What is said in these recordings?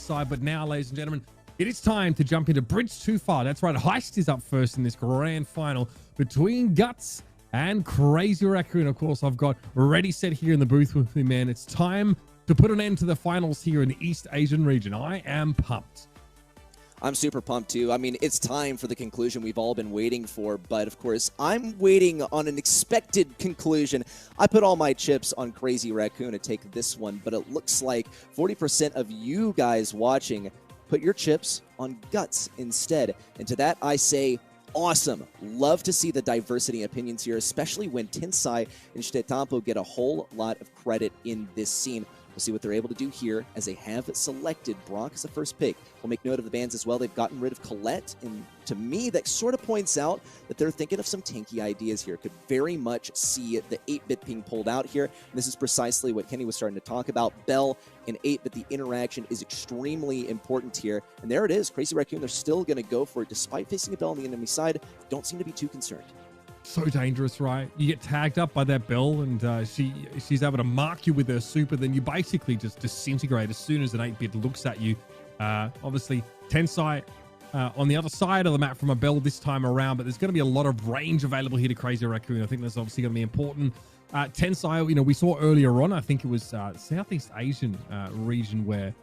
side. But now, ladies and gentlemen, it is time to jump into Bridge Too Far. That's right, Heist is up first in this grand final between Guts and Crazy Racoon. Of course, I've got ready set here in the booth with me, man. It's time to put an end to the finals here in the East Asian region. I am pumped. I'm super pumped too. I mean, it's time for the conclusion we've all been waiting for, but of course, I'm waiting on an expected conclusion. I put all my chips on Crazy Racoon to take this one, but it looks like 40% of you guys watching put your chips on Guts instead. And to that, I say, awesome. Love to see the diversity in opinions here, especially when Tensai and Shitetampo get a whole lot of credit in this scene. We'll see what they're able to do here as they have selected Brock as the first pick. We'll make note of the bans as well. They've gotten rid of Colette, and to me, that sort of points out that they're thinking of some tanky ideas here. Could very much see the 8-bit being pulled out here. And this is precisely what Kenny was starting to talk about. Bell and 8-bit, the interaction is extremely important here. And there it is. Crazy Racoon, they're still going to go for it. Despite facing a Bell on the enemy side, don't seem to be too concerned. So dangerous, right? You get tagged up by that Bell, and she's able to mark you with her super, then you basically just disintegrate as soon as an 8-bit looks at you. Obviously, Tensai on the other side of the map from a Bell this time around, but there's going to be a lot of range available here to Crazy Racoon. I think that's obviously going to be important. Tensai, you know, we saw earlier on, I think it was Southeast Asian region where,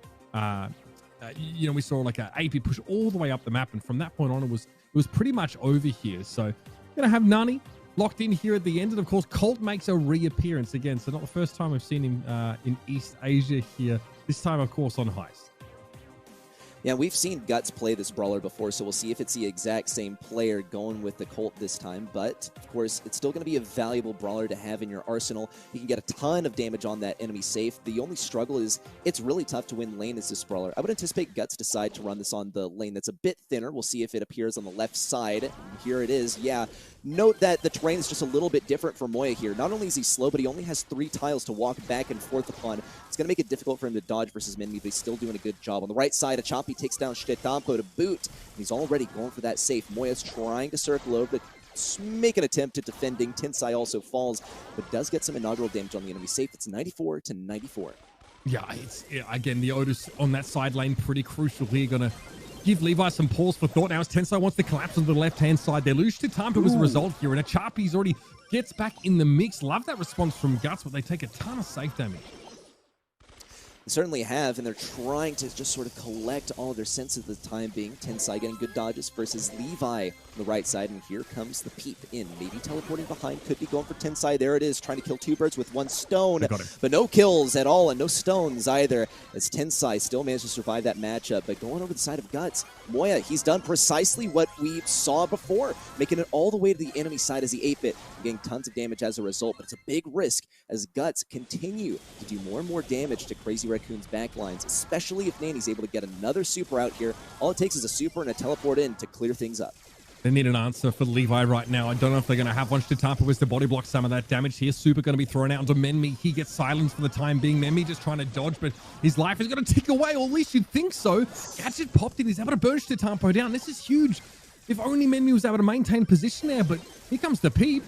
you know, we saw like a 8-bit push all the way up the map, and from that point on, it was pretty much over here. So gonna have Nani locked in here at the end, and of course Colt makes a reappearance again, so not the first time I've seen him in East Asia here, this time of course on Heist. Yeah, we've seen Guts play this brawler before, so we'll see if it's the exact same player going with the Colt this time. But, of course, it's still going to be a valuable brawler to have in your arsenal. You can get a ton of damage on that enemy safe. The only struggle is it's really tough to win lane as this brawler. I would anticipate Guts decide to run this on the lane that's a bit thinner. We'll see if it appears on the left side. Here it is. Yeah, note that the terrain is just a little bit different for Moya here. Not only is he slow, but he only has 3 tiles to walk back and forth upon. It's going to make it difficult for him to dodge versus Minmi, but he's still doing a good job. On the right side, Achapi takes down Shitetampo to boot. He's already going for that safe. Moya's trying to circle over, but make an attempt at defending. Tensai also falls, but does get some inaugural damage on the enemy safe. It's 94 to 94. Yeah, again, the Otis on that side lane, pretty crucial here. Going to give Levi some pause for thought now as Tensai wants to collapse on the left-hand side. They lose Shitetampo as a result here, and Achapi's already gets back in the mix. Love that response from Guts, but they take a ton of safe damage. They certainly have, and they're trying to just sort of collect all of their senses at the time being. Tensai getting good dodges versus Levi on the right side, and here comes the peep in. Maybe teleporting behind, could be going for Tensai. There it is, trying to kill 2 birds with 1 stone, but no kills at all, and no stones either, as Tensai still managed to survive that matchup. But going over the side of Guts, Moya, he's done precisely what we saw before, making it all the way to the enemy side as the 8-bit, getting tons of damage as a result, but it's a big risk as Guts continue to do more and more damage to Crazy Racoon's backlines, especially if Nani's able to get another super out here. All it takes is a super and a teleport in to clear things up. They need an answer for Levi right now. I don't know if they're going to have one. Shitetampo is to body block some of that damage here. Super going to be thrown out onto Menmi. He gets silenced for the time being. Menmi just trying to dodge, but his life is going to tick away, or at least you'd think so. Gadget popped in. He's able to burn Shitetampo down. This is huge. If only Menmi was able to maintain position there, but here comes the peep.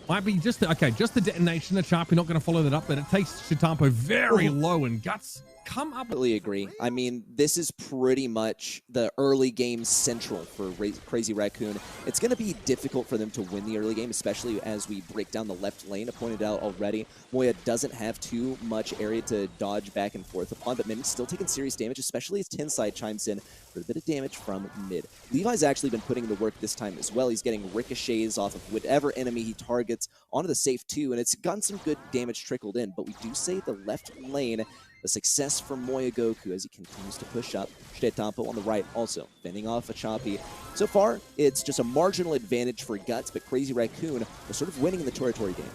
Might be just the, okay, just the detonation. The Sharpie not going to follow that up, but it takes Shitetampo very low, and Guts come up. I really agree. I mean, this is pretty much the early game central for Crazy Racoon. It's going to be difficult for them to win the early game, especially as we break down the left lane. I pointed out already, Moya doesn't have too much area to dodge back and forth upon, but Min's still taking serious damage, especially as Tensai chimes in for a bit of damage from mid. Levi's actually been putting in the work this time as well. He's getting ricochets off of whatever enemy he targets onto the safe too, and it's gotten some good damage trickled in, but we do say the left lane a success for Moya Goku as he continues to push up. Shitetampo on the right also fending off Achapi. So far, it's just a marginal advantage for Guts, but Crazy Racoon are sort of winning in the territory game.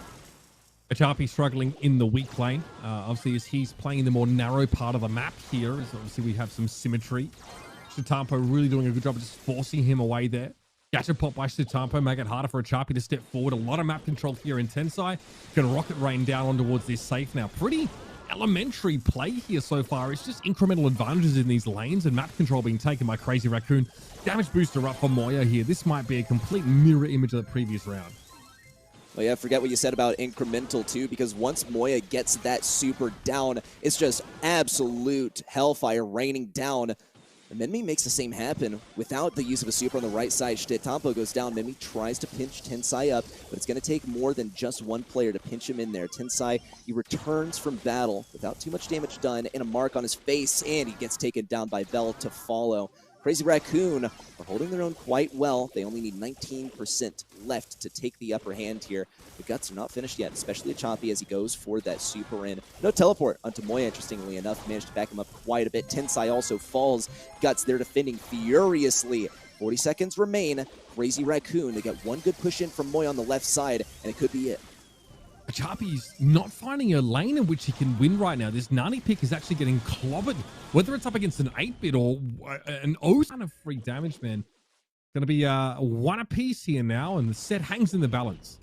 Achapi struggling in the weak lane. Obviously, as he's playing in the more narrow part of the map here, as obviously we have some symmetry. Shitetampo really doing a good job of just forcing him away there. Gadget pop by Shitetampo, make it harder for Achapi to step forward. A lot of map control here in Tensai. Can rocket rain down on towards this safe now. Pretty elementary play here so far. It's just incremental advantages in these lanes and map control being taken by Crazy Racoon. Damage booster up for Moya here. This might be a complete mirror image of the previous round. Well, yeah, forget what you said about incremental, too, because once Moya gets that super down, it's just absolute hellfire raining down. And Menmi makes the same happen without the use of a super on the right side. Shitetampo goes down. Menmi tries to pinch Tensai up, but it's going to take more than just one player to pinch him in there. Tensai, he returns from battle without too much damage done and a mark on his face, and he gets taken down by Vel to follow. Crazy Racoon are holding their own quite well. They only need 19% left to take the upper hand here. The Guts are not finished yet, especially Choppy as he goes for that super in. No teleport onto Moya, interestingly enough. Managed to back him up quite a bit. Tensai also falls. Guts, they're defending furiously. 40 seconds remain. Crazy Racoon, they get one good push in from Moya on the left side, and it could be it. Choppy's not finding a lane in which he can win right now. This Nani pick is actually getting clobbered, whether it's up against an 8-bit or an O kind of free damage, man. Going to be one apiece here now, and the set hangs in the balance.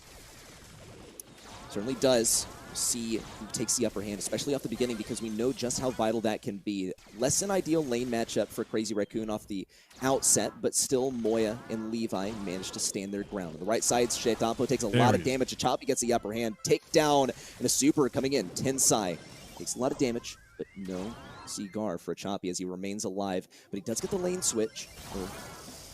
Certainly does. See who takes the upper hand, especially off the beginning, because we know just how vital that can be. Less than ideal lane matchup for Crazy Racoon off the outset, but still Moya and Levi managed to stand their ground. On the right side, Shitetampo takes a lot of damage. Choppy gets the upper hand. Takedown and a super coming in. Tensai takes a lot of damage, but no Cigar for Choppy as he remains alive. But he does get the lane switch.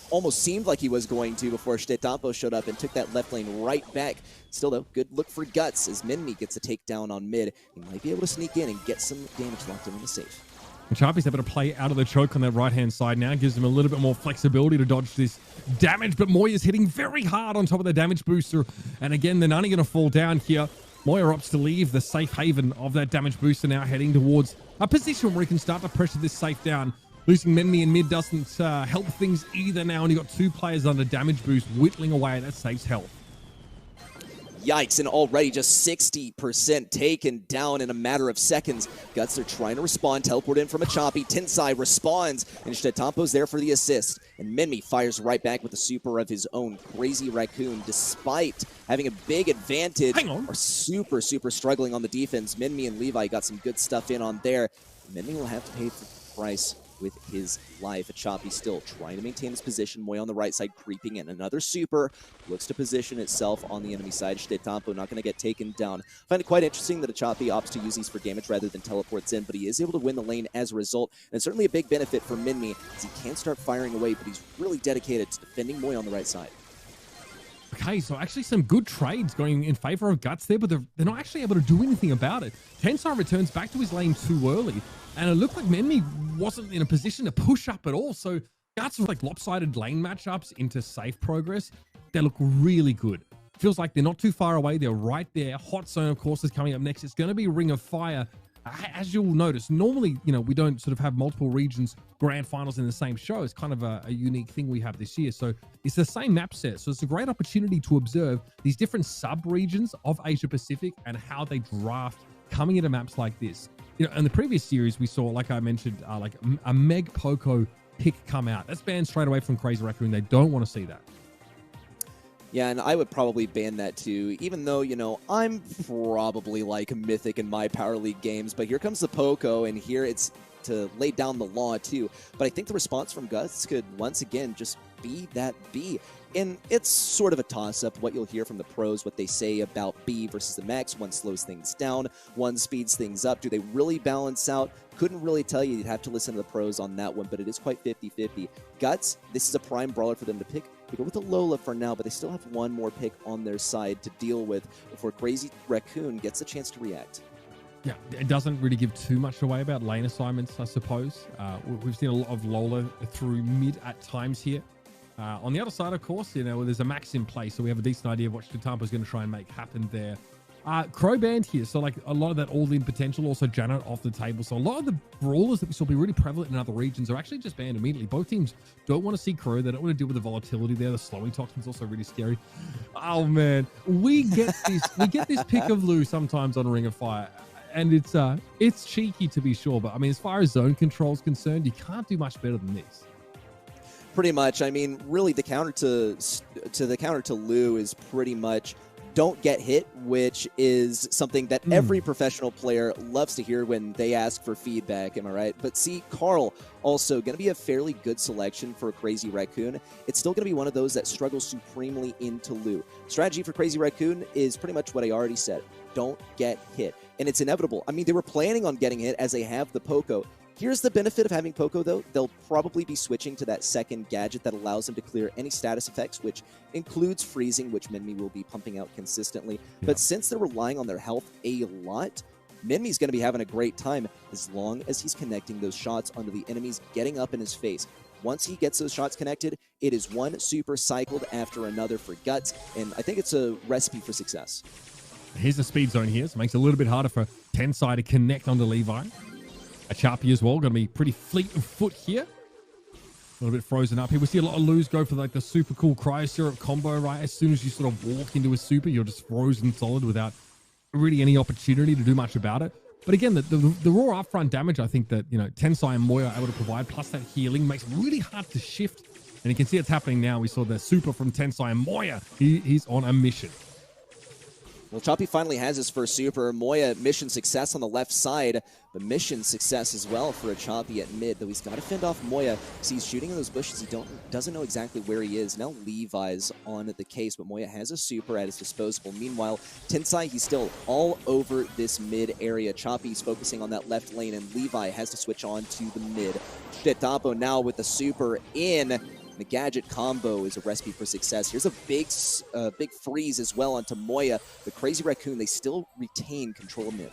Almost seemed like he was going to before Shitetampo showed up and took that left lane right back. Still, though, good look for Guts as Menmi gets a takedown on mid. He might be able to sneak in and get some damage locked in on the safe. And Choppy's able to play out of the choke on that right-hand side now. Gives him a little bit more flexibility to dodge this damage. But Moya's hitting very hard on top of the damage booster. And again, they're not going to fall down here. Moya opts to leave the safe haven of that damage booster now, heading towards a position where he can start to pressure this safe down. Losing Menmi in mid doesn't help things either now, and you've got two players under damage boost whittling away at that safe's health. Yikes, and already just 60% taken down in a matter of seconds. Guts are trying to respond, teleport in from a Choppy. Tensai responds, and Shitetampo's there for the assist. And Menmi fires right back with a super of his own. Crazy Racoon, despite having a big advantage, are super struggling on the defense. Menmi and Levi got some good stuff in on there. Menmi will have to pay for the price with his life. Choppy still trying to maintain his position. Moya on the right side creeping in. Another super looks to position itself on the enemy side. Shitetampo not going to get taken down. I find it quite interesting that Choppy opts to use these for damage rather than teleports in, but he is able to win the lane as a result. And it's certainly a big benefit for Menmi as he can start firing away, but he's really dedicated to defending Moya on the right side. Okay, so actually some good trades going in favor of Guts there, but they're not actually able to do anything about it. Tensai returns back to his lane too early, and it looked like Menmi wasn't in a position to push up at all. So Guts was like lopsided lane matchups into safe progress. They look really good. Feels like they're not too far away. They're right there. Hot Zone, of course, is coming up next. It's going to be Ring of Fire. As you'll notice, normally, we don't sort of have multiple regions grand finals in the same show. It's kind of a unique thing we have this year. So it's the same map set. So it's a great opportunity to observe these different sub-regions of Asia Pacific and how they draft coming into maps like this. In the previous series, we saw, like I mentioned, like a Meg Poco pick come out. That's banned straight away from Crazy Racoon. They don't want to see that. Yeah, and I would probably ban that too, even though, I'm probably like Mythic in my Power League games, but here comes the Poco, and here it's to lay down the law too. But I think the response from Guts could once again just be that B. And it's sort of a toss-up, what you'll hear from the pros, what they say about B versus the Max. One slows things down, one speeds things up. Do they really balance out? Couldn't really tell you. You'd have to listen to the pros on that one, but it is quite 50-50. Guts, this is a prime brawler for them to pick. They go with the Lola for now, but they still have one more pick on their side to deal with before Crazy Racoon gets a chance to react. Yeah, it doesn't really give too much away about lane assignments, I suppose. We've seen a lot of Lola through mid at times here. On the other side, of course, there's a max in place, so we have a decent idea of what Shitetampo's going to try and make happen there. Crow banned here, so like a lot of that all-in potential, also Janet off the table. So a lot of the brawlers that we saw be really prevalent in other regions are actually just banned immediately. Both teams don't want to see Crow. They don't want to deal with the volatility there. The slowing toxin's also really scary. Oh man, we get this pick of Lou sometimes on Ring of Fire. And it's cheeky to be sure, but I mean, as far as zone control is concerned, you can't do much better than this. Pretty much. I mean, really, the counter to Lou is pretty much don't get hit, which is something that every professional player loves to hear when they ask for feedback, am I right? But see, Carl also going to be a fairly good selection for Crazy Racoon. It's still going to be one of those that struggles supremely into Lou. Strategy for Crazy Racoon is pretty much what I already said. Don't get hit. And it's inevitable. I mean, they were planning on getting hit as they have the Poco. Here's the benefit of having Poco, though. They'll probably be switching to that second gadget that allows them to clear any status effects, which includes freezing, which Minmi will be pumping out consistently. Yeah. But since they're relying on their health a lot, Minmi's going to be having a great time as long as he's connecting those shots onto the enemies getting up in his face. Once he gets those shots connected, it is one super cycled after another for Guts, and I think it's a recipe for success. Here's the speed zone here, so it makes it a little bit harder for Tensai to connect onto Levi. A Chappie as well, going to be pretty fleet of foot here. A little bit frozen up here. We see a lot of Lus go for like the super cool cryo syrup combo, right? As soon as you sort of walk into a super, you're just frozen solid without really any opportunity to do much about it. But again, the raw upfront damage, I think that, you know, Tensai and Moya are able to provide, plus that healing makes it really hard to shift. And you can see it's happening now. We saw the super from Tensai and Moya. He's on a mission. Well, Choppy finally has his first super. Moya, mission success on the left side, but mission success as well for a Choppy at mid, though he's got to fend off Moya because he's shooting in those bushes. He doesn't know exactly where he is. Now Levi's on the case, but Moya has a super at his disposal. Meanwhile, Tensai, he's still all over this mid area. Choppy's focusing on that left lane, and Levi has to switch on to the mid. Shitapo now with the super in. The gadget combo is a recipe for success. Here's a big freeze as well onto Moya. The Crazy Racoon, they still retain control of mid.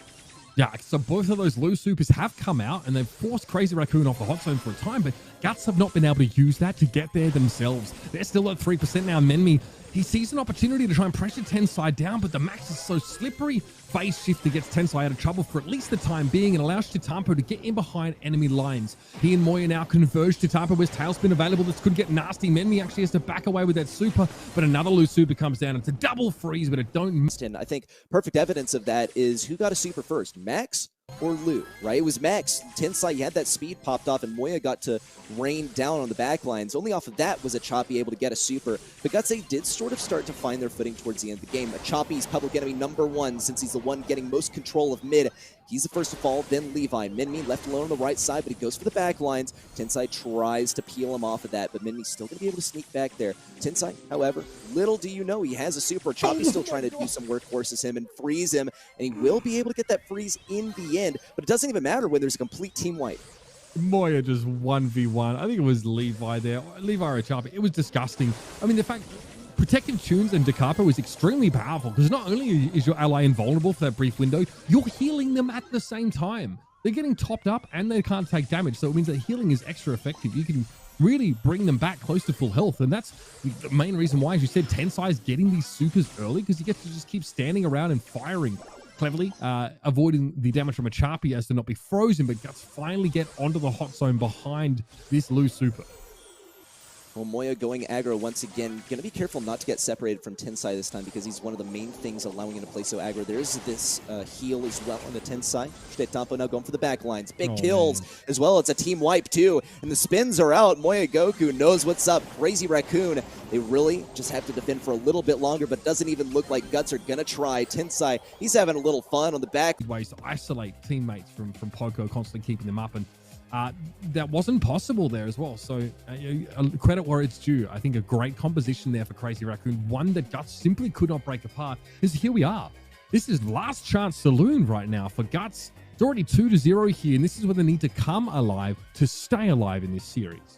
Yeah, so both of those Lu supers have come out and they've forced Crazy Racoon off the hot zone for a time, but Guts have not been able to use that to get there themselves. They're still at 3% now. Menmi, he sees an opportunity to try and pressure Tensai down, but the max is so slippery. Phase shifter gets Tensai out of trouble for at least the time being and allows Chitampo to get in behind enemy lines. He and Moya now converge. Chitampo with tailspin available. This could get nasty. Menmi actually has to back away with that super, but another Lu super comes down. It's a double freeze, but it don't. And I think perfect evidence of that is who got a super first, Max or Lou, right? It was Max. Tensai, he had that speed popped off, and Moya got to rain down on the back lines. Only off of that was a Choppy able to get a super. But Gutsy did sort of start to find their footing towards the end of the game. A Choppy's public enemy #1 since he's the one getting most control of mid. He's the first to fall, then Levi. Minmi left alone on the right side, but he goes for the back lines. Tensai tries to peel him off of that, but Minmi's still going to be able to sneak back there. Tensai, however, little do you know, he has a super. Choppy's still trying to do some work, forces him and freeze him, and he will be able to get that freeze in the end, but it doesn't even matter when there's a complete team wipe. Moya just 1v1. I think it was Levi there. Levi or Choppy. It was disgusting. I mean, the fact... Protecting Tunes and Decapo is extremely powerful because not only is your ally invulnerable for that brief window, you're healing them at the same time. They're getting topped up and they can't take damage, so it means that healing is extra effective. You can really bring them back close to full health, and that's the main reason why, as you said, Tensai is getting these supers early because he gets to just keep standing around and firing cleverly, avoiding the damage from a Chappy as to not be frozen, but Guts finally get onto the hot zone behind this Lu super. Well, Moya going aggro once again. Going to be careful not to get separated from Tensai this time because he's one of the main things allowing him to play so aggro. There's this heal as well on the Tensai. Shitetampo now going for the back lines. Big kills as well. It's a team wipe too. And the spins are out. Moya Goku knows what's up. Crazy Racoon. They really just have to defend for a little bit longer, but doesn't even look like Guts are going to try. Tensai, he's having a little fun on the back. Ways to isolate teammates from Poco, constantly keeping them up, and that wasn't possible there as well. So credit where it's due. I think a great composition there for Crazy Racoon. One that Guts simply could not break apart. Because here we are. This is last chance saloon right now for Guts. It's already 2-0 here, and this is where they need to come alive to stay alive in this series.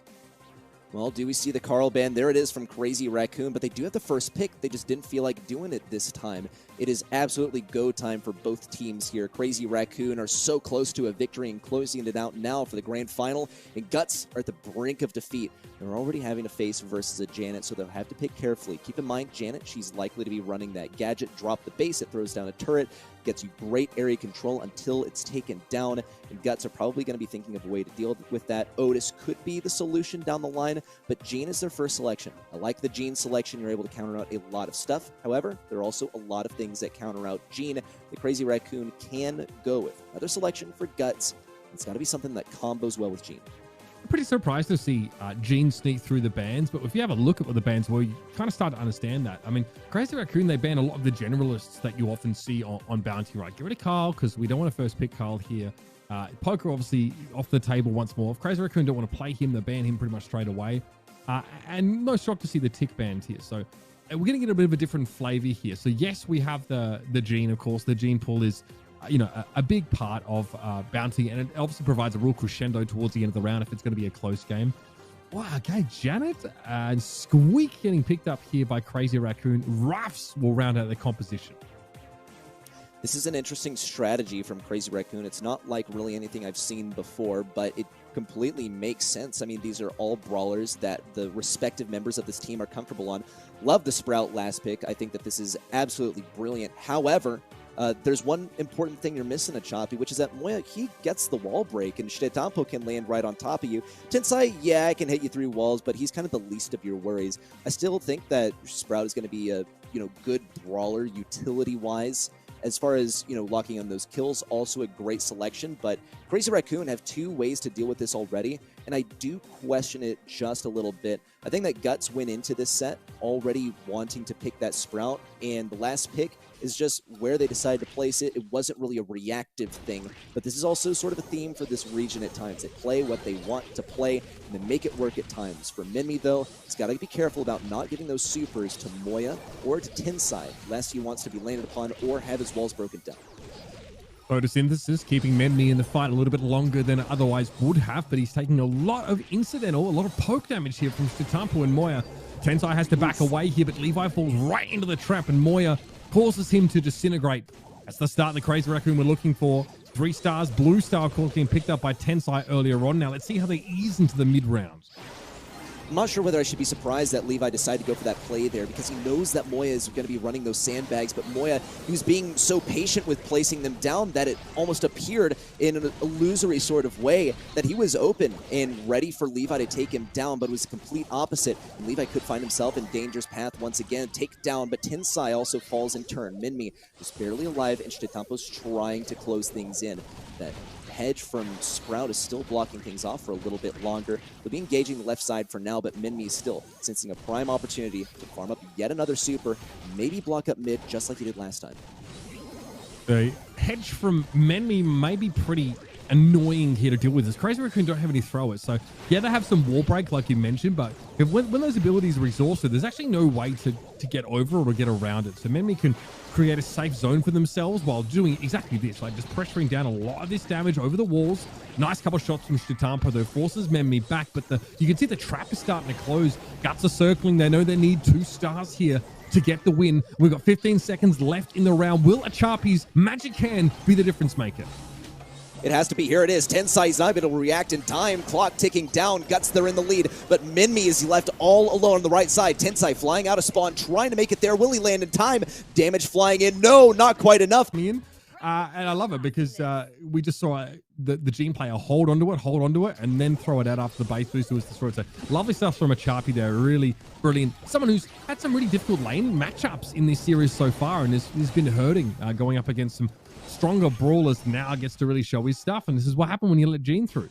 Well, do we see the Carl band? There it is from Crazy Racoon, but they do have the first pick. They just didn't feel like doing it this time. It is absolutely go time for both teams here. Crazy Racoon are so close to a victory and closing it out now for the grand final, and Guts are at the brink of defeat. They're already having to face versus a Janet, so they'll have to pick carefully. Keep in mind, Janet, she's likely to be running that gadget, drop the base, it throws down a turret, gets you great area control until it's taken down, and Guts are probably going to be thinking of a way to deal with that. Otis could be the solution down the line, but Jean is their first selection. I like the Jean selection. You're able to counter out a lot of stuff. However, there are also a lot of things that counter out Jean. The Crazy Racoon can go with another selection for Guts. It's got to be something that combos well with Jean. Pretty surprised to see Gene sneak through the bans, but if you have a look at what the bans were, you kind of start to understand that. I mean, Crazy Raccoon, they ban a lot of the generalists that you often see on Bounty, right? Get rid of Carl, because we don't want to first pick Carl here. Poker, obviously, off the table once more. If Crazy Raccoon don't want to play him, they ban him pretty much straight away. And no shock to see the tick banned here. So we're going to get a bit of a different flavor here. So yes, we have the Gene, of course. The Gene pool is a big part of Bounty, and it obviously provides a real crescendo towards the end of the round if it's going to be a close game. Wow, okay, Janet and Squeak getting picked up here by Crazy Raccoon. Ruffs will round out the composition. This is an interesting strategy from Crazy Raccoon. It's not like really anything I've seen before, but it completely makes sense. I mean, these are all brawlers that the respective members of this team are comfortable on. Love the Sprout last pick. I think that this is absolutely brilliant. However, there's one important thing you're missing, Choppy, which is that Moya, he gets the wall break, and Shitetampo can land right on top of you. Tensai, yeah, I can hit you through walls, but he's kind of the least of your worries. I still think that Sprout is going to be a good brawler utility-wise. As far as, locking on those kills, also a great selection, but Crazy Raccoon have two ways to deal with this already, and I do question it just a little bit. I think that Guts went into this set already wanting to pick that Sprout, and the last pick is just where they decided to place it. It wasn't really a reactive thing, but this is also sort of a theme for this region at times. They play what they want to play, and then make it work at times. For Minmi, though, he's got to be careful about not giving those supers to Moya or to Tensai, lest he wants to be landed upon or have his walls broken down. Photosynthesis keeping Minmi in the fight a little bit longer than it otherwise would have, but he's taking a lot of incidental, a lot of poke damage here from Shitetampo and Moya. Tensai has to back away here, but Levi falls right into the trap, and Moya causes him to disintegrate. That's the start the Crazy Raccoon we're looking for. 3 stars, blue star, of course, being picked up by Tensai earlier on. Now let's see how they ease into the mid-rounds. I'm not sure whether I should be surprised that Levi decided to go for that play there, because he knows that Moya is going to be running those sandbags, but Moya, he was being so patient with placing them down that it almost appeared in an illusory sort of way that he was open and ready for Levi to take him down, but it was the complete opposite. And Levi could find himself in dangerous path once again, take down, but Tensai also falls in turn. Minmi is barely alive, and Shitetampo's trying to close things in. That hedge from Sprout is still blocking things off for a little bit longer. They'll be engaging the left side for now, but Minmi is still sensing a prime opportunity to farm up yet another super, maybe block up mid just like he did last time. The hedge from Minmi may be pretty annoying here to deal with. This Crazy Raccoon don't have any throwers, so yeah, they have some wall break like you mentioned, but when those abilities are exhausted, there's actually no way to get over it or get around it. So Minmi can create a safe zone for themselves while doing exactly this, like just pressuring down a lot of this damage over the walls. Nice couple shots from Shitetampo, though, forces Minmi back, but you can see the trap is starting to close. Guts are circling. They know they need 2 stars here to get the win. We've got 15 seconds left in the round. Will Achapi's magic hand be the difference maker? It has to be. Here it is. Tensai's not able to react in time. Clock ticking down. Guts, they're in the lead. But Minmi is left all alone on the right side. Tensai flying out of spawn, trying to make it there. Will he land in time? Damage flying in. No, not quite enough. And I love it because we just saw the Gene player hold onto it, and then throw it out after the base boost was destroyed. So lovely stuff from Achapi there. Really brilliant. Someone who's had some really difficult lane matchups in this series so far, and has been hurting going up against some stronger brawlers. Now gets to really show his stuff, and this is what happened when you let Gene through.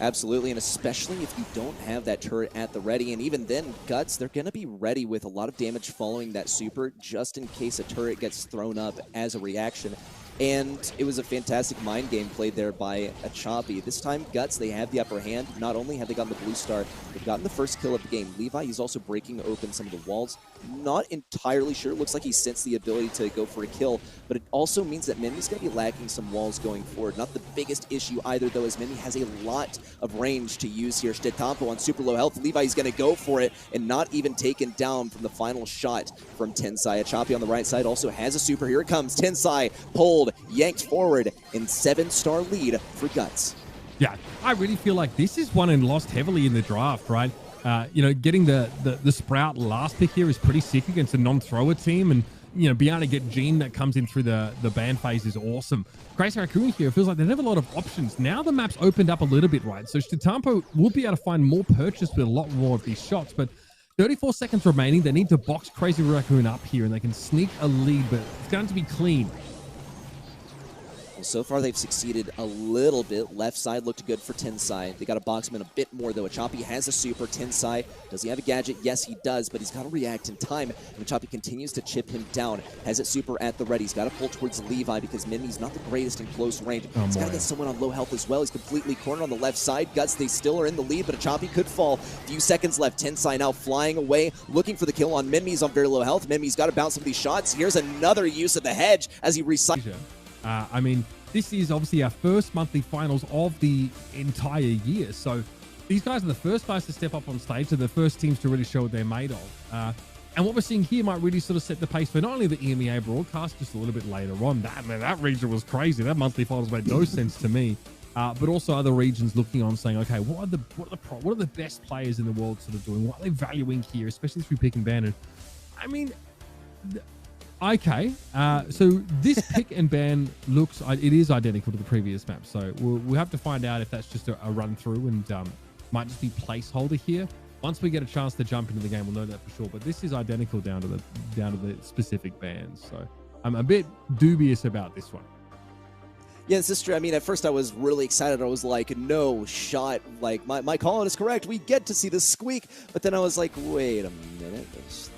Absolutely, and especially if you don't have that turret at the ready, and even then, Guts, they're going to be ready with a lot of damage following that super, just in case a turret gets thrown up as a reaction. And it was a fantastic mind game played there by Achapi. This time, Guts, they have the upper hand. Not only have they gotten the blue star, they've gotten the first kill of the game. Levi, he's also breaking open some of the walls. Not entirely sure. Looks like he sensed the ability to go for a kill, but it also means that Minmi's going to be lacking some walls going forward. Not the biggest issue either, though, as Minmi has a lot of range to use here. Shitetampo on super low health. Levi is going to go for it and not even taken down from the final shot from Tensai. Achapi on the right side also has a super. Here it comes. Tensai pulled, yanked forward, in 7-star lead for Guts. Yeah, I really feel like this is one and lost heavily in the draft, right? Getting the Sprout last pick here is pretty sick against a non-thrower team, and being able to get Gene that comes in through the ban phase is awesome. Crazy Racoon here feels like they have a lot of options. Now the map's opened up a little bit, right? So Shitetampo will be able to find more purchase with a lot more of these shots, but 34 seconds remaining. They need to box Crazy Raccoon up here, and they can sneak a lead, but it's going to be clean. So far, they've succeeded a little bit. Left side looked good for Tensai. They got to box him in a bit more, though. Achapi has a super. Tensai, does he have a gadget? Yes, he does, but he's got to react in time. And Achapi continues to chip him down. Has it super at the ready. He's got to pull towards Levi because Minmi's not the greatest in close range. He's got to get someone on low health as well. He's completely cornered on the left side. Guts, they still are in the lead, but Achapi could fall. Few seconds left. Tensai now flying away, looking for the kill on Minmi. He's on very low health. Minmi's got to bounce some of these shots. Here's another use of the hedge as he recycles. I mean, this is obviously our first monthly finals of the entire year. So these guys are the first guys to step up on stage. They're the first teams to really show what they're made of. And what we're seeing here might really sort of set the pace for not only the EMEA broadcast just a little bit later on. That region was crazy. That monthly finals made no sense to me. But also other regions looking on saying, okay, what are the best players in the world sort of doing? What are they valuing here, especially through pick and ban? And I mean, okay, so this pick and ban looks, it is identical to the previous map. So we'll have to find out if that's just a run through and might just be placeholder here. Once we get a chance to jump into the game, we'll know that for sure. But this is identical down to the specific bans. So I'm a bit dubious about this one. Yeah, this is true. I mean, at first I was really excited. I was like, no shot. Like, my call is correct. We get to see the squeak. But then I was like, wait a minute.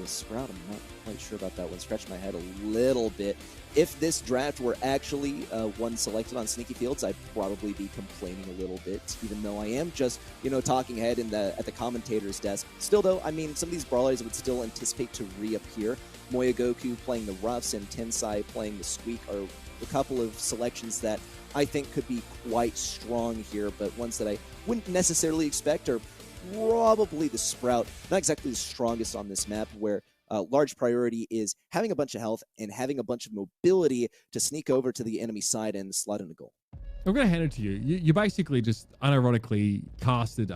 The Sprout, I'm not quite sure about that one. Scratched my head a little bit. If this draft were actually one selected on Sneaky Fields, I'd probably be complaining a little bit, even though I am just, talking head at the commentator's desk. Still, though, I mean, some of these brawlers would still anticipate to reappear. Moyagoku playing the Roughs and Tensai playing the Squeak are a couple of selections that I think could be quite strong here, but ones that I wouldn't necessarily expect are probably the Sprout. Not exactly the strongest on this map, where large priority is having a bunch of health and having a bunch of mobility to sneak over to the enemy side and slot in a goal. I'm going to hand it to you. You basically just unironically casted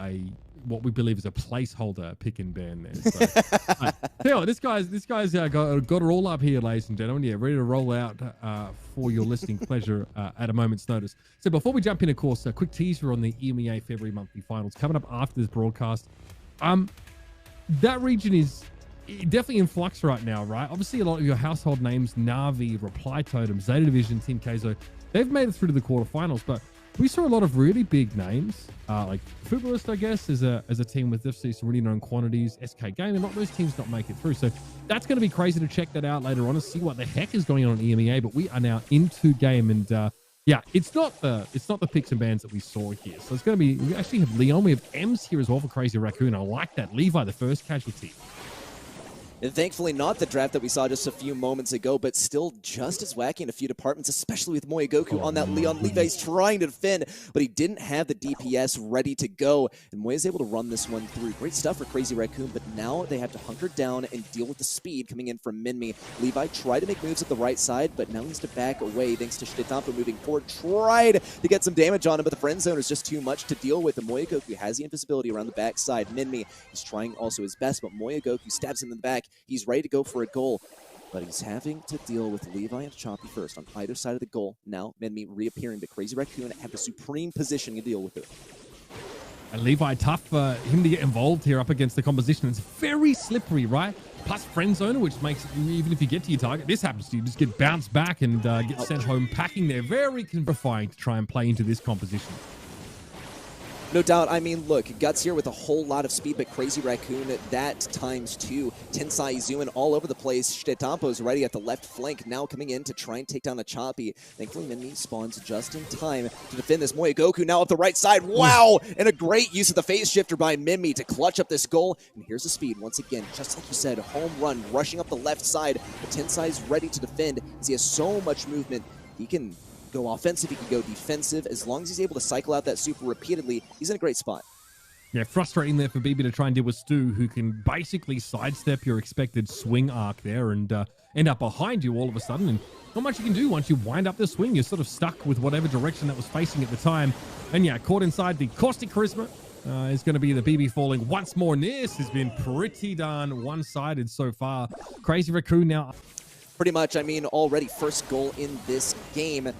what we believe is a placeholder pick and ban there. So, this guy's got it all up here, ladies and gentlemen. Yeah, ready to roll out for your listening pleasure at a moment's notice. So before we jump in, of course, a quick teaser on the EMEA February monthly finals coming up after this broadcast. That region is definitely in flux right now, right? Obviously, a lot of your household names, Na'Vi, Reply Totem, Zeta Division, Team Kaizo, they've made it through to the quarterfinals, but we saw a lot of really big names, like Footballist, I guess, as a team with definitely some really known quantities. SK Game, and a lot of those teams not make it through. So that's going to be crazy to check that out later on and see what the heck is going on in EMEA. But we are now into game, and yeah, it's not the picks and bans that we saw here. So it's going to be, we actually have Leon, we have Ems here as well for Crazy Racoon. I like that. Levi, the first casualty. And thankfully not the draft that we saw just a few moments ago, but still just as wacky in a few departments, especially with Moyagoku on that Leon. Levi's trying to defend, but he didn't have the DPS ready to go. And Moy is able to run this one through. Great stuff for Crazy Racoon, but now they have to hunker down and deal with the speed coming in from Minmi. Levi tried to make moves at the right side, but now he needs to back away thanks to Shitetampa moving forward. Tried to get some damage on him, but the friend zone is just too much to deal with. And Moyagoku has the invisibility around the backside. Minmi is trying also his best, but Moyagoku stabs him in the back. He's ready to go for a goal, but he's having to deal with Levi and Choppy first on either side of the goal. Now, Minmi reappearing, but Crazy Racoon have the supreme position to deal with it. And Levi, tough for him to get involved here up against the composition. It's very slippery, right? Plus friend zone, which makes, even if you get to your target, this happens to you, just get bounced back and get sent home packing there. Very terrifying to try and play into this composition. No doubt. I mean, look, Guts here with a whole lot of speed, but Crazy Racoon, that times two. Tensai zooming all over the place. Shitetampo's ready at the left flank, now coming in to try and take down the Choppy. Thankfully, Minmi spawns just in time to defend this. Moyagoku now up the right side. Wow! And a great use of the phase shifter by Minmi to clutch up this goal. And here's the speed once again. Just like you said, home run, rushing up the left side. But Tensai's ready to defend as he has so much movement. He can go offensive, he can go defensive. As long as he's able to cycle out that super repeatedly, he's in a great spot. Yeah, frustrating there for BB to try and deal with Stu, who can basically sidestep your expected swing arc there and end up behind you all of a sudden. And not much you can do once you wind up the swing. You're sort of stuck with whatever direction that was facing at the time. And yeah, caught inside the Caustic Charisma is going to be the BB falling once more. And this has been pretty darn one-sided so far. Crazy Racoon now. Pretty much, I mean, already first goal in this game.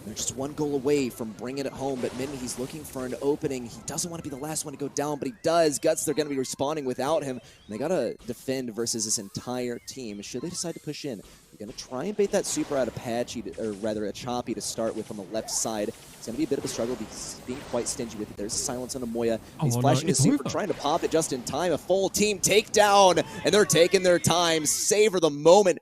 They're just one goal away from bringing it home, but Minmi, he's looking for an opening. He doesn't want to be the last one to go down, but he does. Guts, they're going to be responding without him. And they got to defend versus this entire team. Should they decide to push in? Gonna try and bait that super out of Patchy, or rather a Choppy to start with on the left side. It's gonna be a bit of a struggle because being quite stingy with it. There's a silence on Amoya. He's flashing his super, trying to pop it just in time. A full team takedown, and they're taking their time. Savor the moment